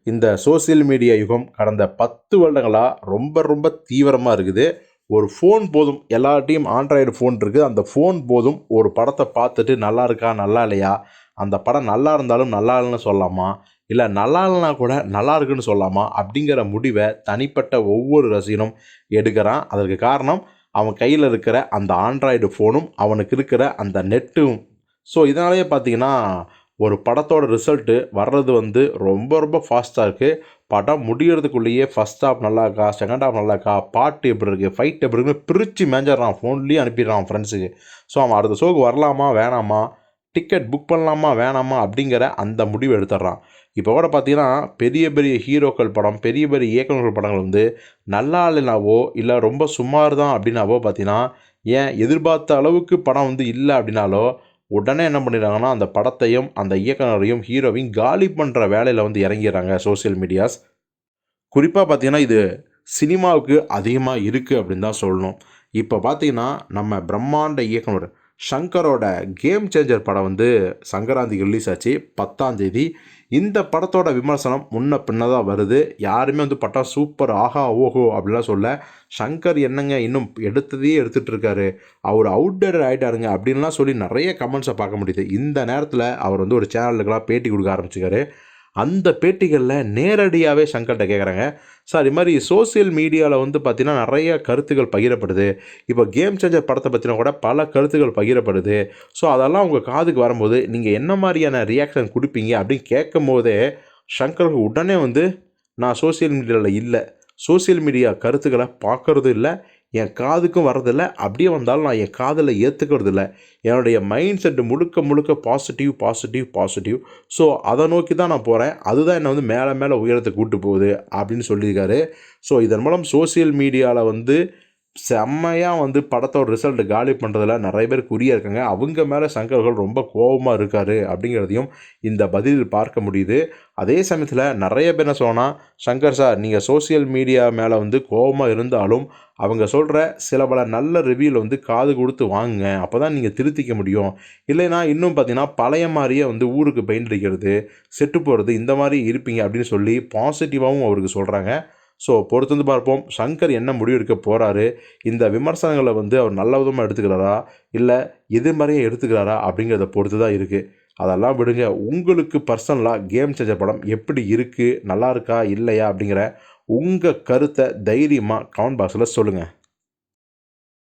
இந்த social media யுகம் கடந்த 10 வருடங்களா ரொம்ப ரொம்ப தீவிரமா இருக்குது. ஒரு ஃபோன் போதும். எல்லார்ட்டயும் ஆண்ட்ராய்டு ஃபோன் இருக்கு. அந்த ஃபோன் போதும் ஒரு படத்த பார்த்துட்டு நல்லா இருக்கா? நல்லா இல்லையா? அந்த படம் நல்லா இருந்தாலும் நல்லா இல்லன்னு சொல்லலாமா? இல்ல நல்லா இல்லன்னா கூட நல்லா இருக்குன்னு சொல்லலாமா? அப்படிங்கிற முடிவ தனிப்பட்ட ஒவ்வொரு ரசிகனும் எடுக்கிறான். அதற்கு காரணம் அவன் கையில இருக்கிற அந்த ஆண்ட்ராய்டு ஃபோனும், அவனுக்கு இருக்கிற அந்த நெட்டும். ஸோ இதனாலேயே பார்த்தீங்கன்னா, ஒரு படத்தோட ரிசல்ட்டு வர்றது வந்து ரொம்ப ரொம்ப ஃபாஸ்ட்டா இருக்கு. படம் முடியறதுக்குள்ளேயே ஃபர்ஸ்ட் ஹாஃப் நல்லா இருக்கா? செகண்ட் ஹாஃப் நல்லா இருக்கா? பாட்டு எப்படி இருக்கு? ஃபைட் எப்படி இருக்குன்னு பிரிச்சு மேஞ்சர்றான். ஃபோன்லயே அனுப்பிடுறான் அவன் ஃப்ரெண்ட்ஸுக்கு. ஸோ அவன் அடுத்த ஷோக்கு வரலாமா? வேணாமா? டிக்கெட் புக் பண்ணலாமா? வேணாமா? அப்படிங்கிற அந்த முடிவு எடுத்துடுறான். இப்போ கூட பார்த்தீங்கன்னா, பெரிய பெரிய ஹீரோக்கள் படம், பெரிய பெரிய இயக்குனர்கள் படங்கள் வந்து நல்லா இல்லைனாவோ, இல்ல ரொம்ப சுமார் தான் அப்படின்னாவோ பார்த்தீங்கன்னா, ஏன் எதிர்பார்த்த அளவுக்கு படம் வந்து இல்ல அப்படின்னாலோ, உடனே என்ன பண்ணிடுறாங்கன்னா, அந்த படத்தையும், அந்த இயக்குனரையும், ஹீரோவையும் காலி பண்ற வேலையில வந்து இறங்கிர்றாங்க சோசியல் மீடியாஸ். குறிப்பா பார்த்தீங்கன்னா, இது சினிமாவுக்கு அதிகமா இருக்கு அப்படின்னு தான் சொல்லணும். இப்ப பார்த்தீங்கன்னா, நம்ம பிரம்மாண்ட இயக்குனர் ஷங்கரோட கேம் சேஞ்சர் படம் வந்து சங்கராந்திக்கு ரிலீஸ் ஆச்சு 10ஆம் தேதி. இந்த படத்தோட விமர்சனம் முன்ன பின்ன தான் வருது. யாருமே வந்து படம் சூப்பர், ஆஹா, ஓஹோ! அப்படிலாம் சொல்லல. ஷங்கர் என்னங்க இன்னும் எடுத்ததையே எடுத்துட்டு இருக்காரு. அவரு அவுட்டேட்டட் ஆயிட்டாருங்க அப்படின்லாம் சொல்லி நெறைய கமெண்ட்ஸ பார்க்க முடியுது. இந்த நேரத்தில அவர் வந்து ஒரு சேனலுக்கெல்லாம் பேட்டி குடுக்க ஆரம்பிச்சுருக்காரு. அந்த பேட்டிகள்ல நேரடியாவே சங்கர்ட்ட கேட்குறாங்க. சார் இது மாரி சோசியல் மீடியால வந்து பார்த்தீங்கன்னா, நெறைய கருத்துக்கள் பகிரப்படுது. இப்போ கேம் சேஞ்சர் படத்த பத்தின கூட பல கருத்துக்கள் பகிரப்படுது. ஸோ அதெல்லாம் உங்க காதுக்கு வரும்போது, நீங்க என்ன மாரியான ரியாக்ஷன் குடுப்பீங்க? அப்படின்னு கேட்கும்போதே, ஷங்கர் உடனே வந்து, நான் சோசியல் மீடியால இல்ல. சோசியல் மீடியா கருத்துக்கள பார்க்கறதும் இல்ல. என் காதுக்கும் வர்றதில்ல. அப்படியே வந்தாலும் நான் என் காதுல ஏத்துக்கிறதில்ல. என்னுடைய மைண்ட் செட் முழுக்க முழுக்க பாசிட்டிவ், பாசிட்டிவ், பாசிட்டிவ். ஸோ அத நோக்கி தான் நான் போறேன். அதுதான் என்ன வந்து மேல மேல உயரத்துக்கு கூட்டு போகுது அப்படின்னு சொல்லியிருக்காரு. ஸோ இதன் மூலம் சோசியல் மீடியால வந்து செம்மையா வந்து படத்தோட ரிசல்ட் காலி பண்றதுல நெறைய பேர் குறியா இருக்காங்க. அவங்க மேல சங்கர் அவர்கள் ரொம்ப கோவமா இருக்காரு அப்படிங்கிறதையும் இந்த பதிலில் பார்க்க முடியுது. அதே சமயத்தில நெறைய பேர் என்ன சொல்றாங்கன்னா, "சங்கர் சார் நீங்க சோசியல் மீடியா மேல வந்து கோவமா இருந்தாலும், அவங்க சொல்ற சில பல நல்ல ரிவ்யூல வந்து காது குடுத்து வாங்குங்க. அப்பதான் நீங்க திருத்திக்க முடியும். இல்லைன்னா இன்னும் பார்த்தீங்கன்னா, பழைய மாரியே வந்து ஊருக்கு பெயிண்ட் அடிக்கிறது, செட்டு போறது இந்த மாரி இருப்பீங்க." அப்படின்னு சொல்லி பாசிட்டிவாவும் அவருக்கு சொல்றாங்க. ஸோ பொறுத்திருந்து பார்ப்போம். சங்கர் என்ன முடிவு எடுக்க போறாரு? இந்த விமர்சனங்கள வந்து அவர் நல்ல விதமா எடுத்துக்கிறாரா? இல்ல எதிர்மறையா எடுத்துக்கிறாரா? அப்படிங்கிறத பொறுத்து தான் இருக்கு. அதெல்லாம் விடுங்க. உங்களுக்கு பர்சனலா கேம் சேஞ்சர் படம் எப்படி இருக்கு? நல்லா இருக்கா? இல்லையா? அப்படிங்கிற உங்க கருத்த தைரியமா கமெண்ட் பாக்ஸ்ல சொல்லுங்க.